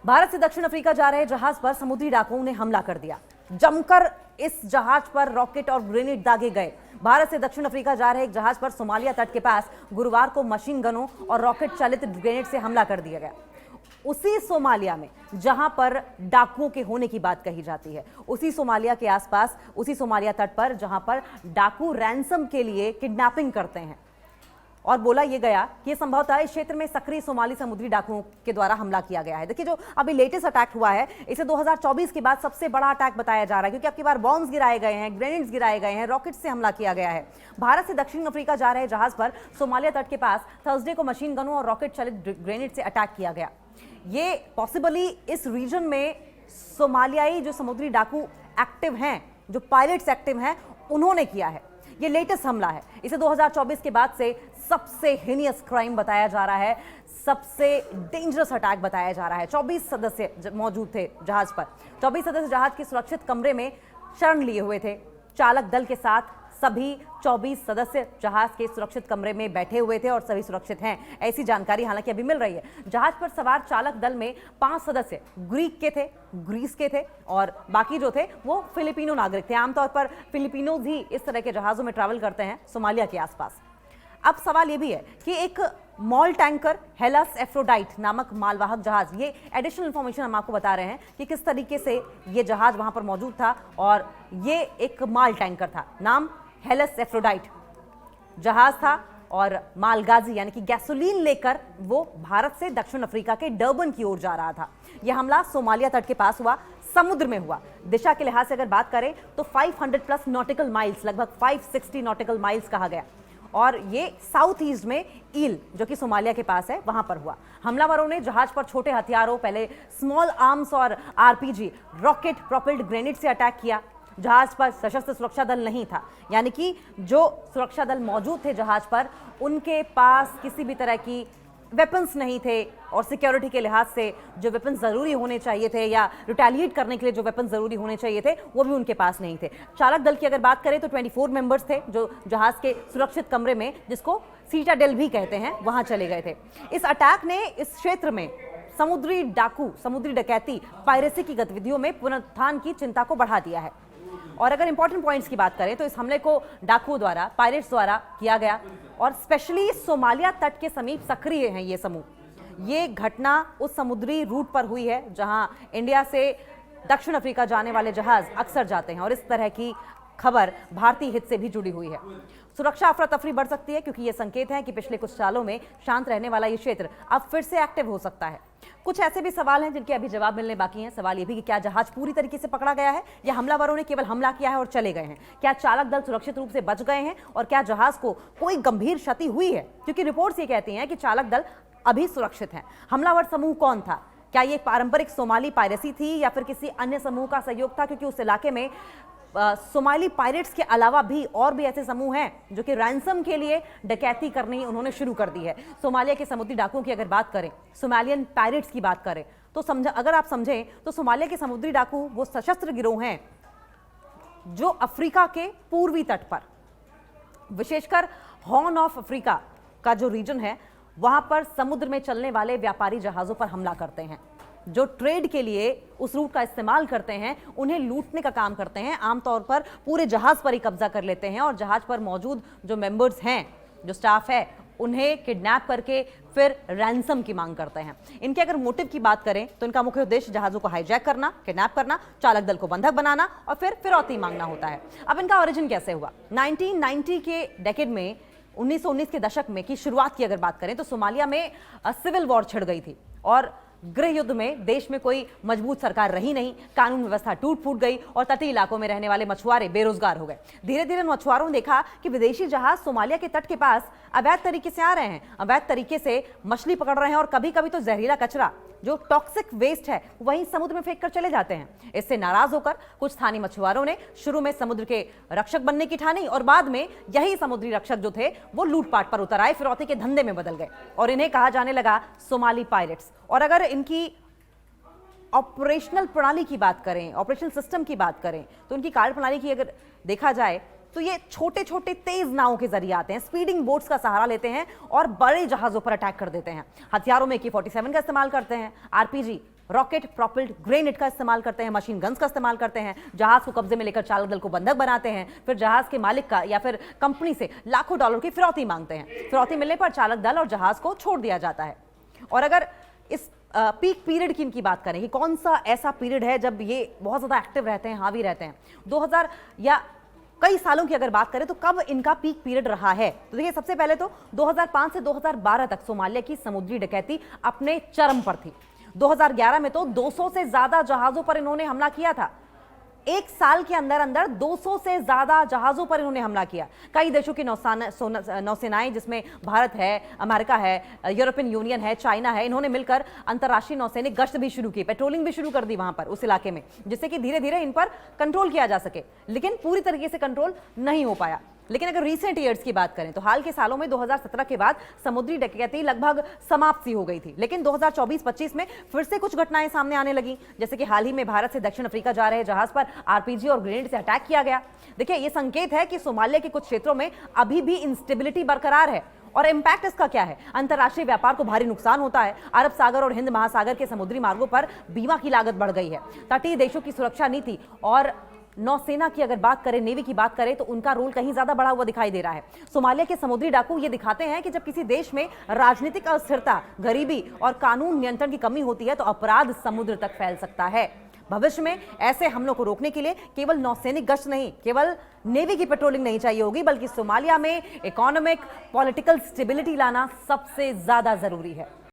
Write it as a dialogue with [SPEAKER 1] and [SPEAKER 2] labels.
[SPEAKER 1] भारत से दक्षिण अफ्रीका जा रहे जहाज पर समुद्री डाकुओं ने हमला कर दिया। जमकर इस जहाज पर रॉकेट और ग्रेनेड दागे गए। भारत से दक्षिण अफ्रीका जा रहे एक जहाज पर सोमालिया तट के पास गुरुवार को मशीन गनों और रॉकेट चालित ग्रेनेड से हमला कर दिया गया। उसी सोमालिया में जहां पर डाकुओं के होने की बात कही जाती है, उसी सोमालिया के आसपास, उसी सोमालिया तट पर जहां पर डाकू रैंसम के लिए किडनैपिंग करते हैं। और बोला यह गया कि संभवतः इस क्षेत्र में सक्रिय सोमाली समुद्री डाकुओं के द्वारा हमला किया गया है। देखिए, जो अभी लेटेस्ट अटैक हुआ है, इसे 2024 के बाद सबसे बड़ा अटैक बताया जा रहा है, क्योंकि अब की बार बॉम्ब्स गिराए गए हैं, ग्रेनेड्स गिराए गए हैं, रॉकेट से हमला किया गया है। भारत से दक्षिण अफ्रीका जा रहे जहाज पर सोमालिया तट के पास थर्सडे को मशीन गनों और रॉकेट चालित ग्रेनेड से अटैक किया गया। ये पॉसिबली इस रीजन में सोमालियाई जो समुद्री डाकू एक्टिव हैं, जो पायलट्स एक्टिव हैं, उन्होंने किया है। ये लेटेस्ट हमला है। इसे 2024 के बाद से सबसे हिनियस क्राइम बताया जा रहा है, सबसे डेंजरस अटैक बताया जा रहा है। 24 सदस्य मौजूद थे जहाज पर। 24 सदस्य जहाज के सुरक्षित कमरे में शरण लिए हुए थे। चालक दल के साथ सभी 24 सदस्य जहाज के सुरक्षित कमरे में बैठे हुए थे और सभी सुरक्षित हैं, ऐसी जानकारी हालांकि अभी मिल रही है। जहाज पर सवार चालक दल में 5 सदस्य ग्रीस के थे और बाकी जो थे वो फिलिपिनो नागरिक थे। आमतौर पर फिलिपिनोज ही इस तरह के जहाजों में ट्रैवल करते हैं सोमालिया के आसपास। अब सवाल यह भी है कि एक मॉल टैंकर हेलस एफ्रोडाइट नामक मालवाहक जहाज, ये एडिशनल इंफॉर्मेशन हम आपको बता रहे हैं कि किस तरीके से ये जहाज वहां पर मौजूद था, और ये एक माल टैंकर था। नाम हेलस एफ्रोडाइट जहाज था और मालगाजी यानी कि गैसोलीन लेकर वो भारत से दक्षिण अफ्रीका के डर्बन की ओर जा रहा था। यह हमला सोमालिया तट के पास हुआ, समुद्र में हुआ। दिशा के लिहाज से अगर बात करें तो 500 प्लस नॉटिकल माइल्स, लगभग 560 नॉटिकल माइल्स कहा गया, और ये साउथ ईस्ट में ईल, जो कि सोमालिया के पास है, वहां पर हुआ। हमलावरों ने जहाज पर छोटे हथियारों, पहले स्मॉल आर्म्स और आरपीजी, रॉकेट प्रोपेल्ड ग्रेनेड से अटैक किया। जहाज पर सशस्त्र सुरक्षा दल नहीं था, यानी कि जो सुरक्षा दल मौजूद थे जहाज पर, उनके पास किसी भी तरह की वेपन्स नहीं थे, और सिक्योरिटी के लिहाज से जो वेपन्स ज़रूरी होने चाहिए थे या रिटेलिएट करने के लिए जो वेपन्स ज़रूरी होने चाहिए थे, वो भी उनके पास नहीं थे। चालक दल की अगर बात करें तो 24 मेंबर्स थे जो जहाज के सुरक्षित कमरे में, जिसको सीटाडेल भी कहते हैं, वहां चले गए थे। इस अटैक ने इस क्षेत्र में समुद्री डाकू, समुद्री डकैती, पायरेसी की गतिविधियों में पुनरुत्थान की चिंता को बढ़ा दिया है। और अगर इंपॉर्टेंट पॉइंट्स की बात करें तो इस हमले को डाकुओं द्वारा, पायरेट्स द्वारा किया गया, और स्पेशली सोमालिया तट के समीप सक्रिय हैं ये समूह। ये घटना उस समुद्री रूट पर हुई है जहां इंडिया से दक्षिण अफ्रीका जाने वाले जहाज अक्सर जाते हैं, और इस तरह की खबर भारतीय हित से भी जुड़ी हुई है। सुरक्षा अफरा तफरी बढ़ सकती है, क्योंकि ये संकेत है कि पिछले कुछ सालों में शांत रहने वाला ये क्षेत्र अब फिर से एक्टिव हो सकता है। कुछ ऐसे भी सवाल हैं जिनके अभी जवाब मिलने बाकी हैं। सवाल ये भी कि क्या जहाज पूरी तरीके से पकड़ा गया है, या हमलावरों ने केवल हमला किया है और चले गए हैं? क्या चालक दल सुरक्षित रूप से बच गए हैं, और क्या जहाज को कोई गंभीर क्षति हुई है? क्योंकि रिपोर्ट्स ये कहती हैं कि चालक दल अभी सुरक्षित हैं। हमलावर समूह कौन था? क्या ये पारंपरिक सोमाली पायरेसी थी या फिर किसी अन्य समूह का सहयोग था? क्योंकि उस इलाके में सोमाली पायरेट्स के अलावा भी और भी ऐसे समूह हैं जो कि रैंसम के लिए डकैती करनी उन्होंने शुरू कर दी है। सोमालिया के समुद्री डाकुओं की अगर बात करें, सोमालियन पायरेट्स की बात करें, तो अगर आप समझें तो सोमालिया के समुद्री डाकू वो सशस्त्र गिरोह हैं जो अफ्रीका के पूर्वी तट पर, विशेषकर हॉर्न ऑफ अफ्रीका का जो रीजन है, वहां पर समुद्र में चलने वाले व्यापारी जहाजों पर हमला करते हैं। जो ट्रेड के लिए उस रूट का इस्तेमाल करते हैं, उन्हें लूटने का काम करते हैं। आमतौर पर पूरे जहाज पर ही कब्जा कर लेते हैं, और जहाज पर मौजूद जो मेंबर्स हैं, जो स्टाफ है, उन्हें किडनैप करके फिर रैंसम की मांग करते हैं। इनके अगर मोटिव की बात करें तो इनका मुख्य उद्देश्य जहाजों को हाईजैक करना, किडनैप करना, चालक दल को बंधक बनाना और फिर फिरौती मांगना होता है। अब इनका ओरिजिन कैसे हुआ? 1990 के डेकेड में, 1919 के दशक में की शुरुआत की अगर बात करें तो सोमालिया में सिविल वॉर छिड़ गई थी, और गृह युद्ध में देश में कोई मजबूत सरकार रही नहीं, कानून व्यवस्था टूट फूट गई और तटीय इलाकों में रहने वाले मछुआरे बेरोजगार हो गए। धीरे धीरे मछुआरों ने देखा कि विदेशी जहाज सोमालिया के तट के पास अवैध तरीके से आ रहे हैं, अवैध तरीके से मछली पकड़ रहे हैं, और कभी कभी तो जहरीला कचरा, जो टॉक्सिक वेस्ट है, वहीं समुद्र में फेंक कर चले जाते हैं। इससे नाराज होकर कुछ स्थानीय मछुआरों ने शुरू में समुद्र के रक्षक बनने की ठानी, और बाद में यही समुद्री रक्षक जो थे वो लूटपाट पर उतर आए, फिरौती के धंधे में बदल गए, और इन्हें कहा जाने लगा सोमाली पायरेट्स। और अगर इनकी ऑपरेशनल प्रणाली की बात करें, ऑपरेशनल सिस्टम की बात करें, तो उनकी कार्यप्रणाली की अगर देखा जाए तो ये छोटे छोटे तेज नावों के जरिए आते हैं, स्पीडिंग बोट्स का सहारा लेते हैं और बड़े जहाजों पर अटैक कर देते हैं। हथियारों में AK-47 का इस्तेमाल करते हैं, आरपीजी, रॉकेट प्रोपेल्ड ग्रेनेड का इस्तेमाल करते हैं, मशीन गन्स का इस्तेमाल करते हैं, जहाज को कब्जे में लेकर चालक दल को बंधक बनाते हैं, फिर जहाज के मालिक का या फिर कंपनी से लाखों डॉलर की फिरौती मांगते हैं। फिरौती मिलने पर चालक दल और जहाज को छोड़ दिया जाता है। और अगर इस पीक पीरियड की इनकी बात करें कि कौन सा ऐसा पीरियड है जब ये बहुत ज्यादा एक्टिव रहते हैं, हावी रहते हैं, 2000 या कई सालों की अगर बात करें तो कब इनका पीक पीरियड रहा है, तो देखिए सबसे पहले तो 2005 से 2012 तक सोमालिया की समुद्री डकैती अपने चरम पर थी। 2011 में तो 200 से ज्यादा जहाजों पर इन्होंने हमला किया था। एक साल के अंदर अंदर 200 से ज्यादा जहाजों पर इन्होंने हमला किया। कई देशों की नौसेनाएं जिसमें भारत है, अमेरिका है, यूरोपियन यूनियन है, चाइना है, इन्होंने मिलकर अंतर्राष्ट्रीय नौसैनिक गश्त भी शुरू की, पेट्रोलिंग भी शुरू कर दी वहां पर उस इलाके में, जिससे कि धीरे धीरे इन पर कंट्रोल किया जा सके, लेकिन पूरी तरीके से कंट्रोल नहीं हो पाया। लेकिन अगर रीसेंट ईयर्स की बात करें तो हाल के सालों में 2017 के बाद समुद्री डकैती लगभग समाप्त सी हो गई थी, लेकिन 2024-25 में फिर से कुछ घटनाएं सामने आने लगी, जैसे कि हाल ही में भारत से दक्षिण अफ्रीका जा रहे जहाज पर आरपीजी और ग्रेनेड से अटैक किया गया। देखिए ये संकेत है कि सोमालिया के कुछ क्षेत्रों में अभी भी इंस्टेबिलिटी बरकरार है। और इंपैक्ट इसका क्या है? अंतर्राष्ट्रीय व्यापार को भारी नुकसान होता है। अरब सागर और हिंद महासागर के समुद्री मार्गों पर बीमा की लागत बढ़ गई है। तटीय देशों की सुरक्षा नीति और नौसेना की अगर बात करें, नेवी की बात करें, तो उनका रोल कहीं ज्यादा बढ़ा हुआ दिखाई दे रहा है। सोमालिया के समुद्री डाकू ये दिखाते हैं कि जब किसी देश में राजनीतिक अस्थिरता, गरीबी और कानून नियंत्रण की कमी होती है तो अपराध समुद्र तक फैल सकता है। भविष्य में ऐसे हमलों को रोकने के लिए केवल नौसैनिक गश्त नहीं, केवल नेवी की पेट्रोलिंग नहीं चाहिए होगी, बल्कि सोमालिया में इकोनॉमिक, पॉलिटिकल स्टेबिलिटी लाना सबसे ज्यादा जरूरी है।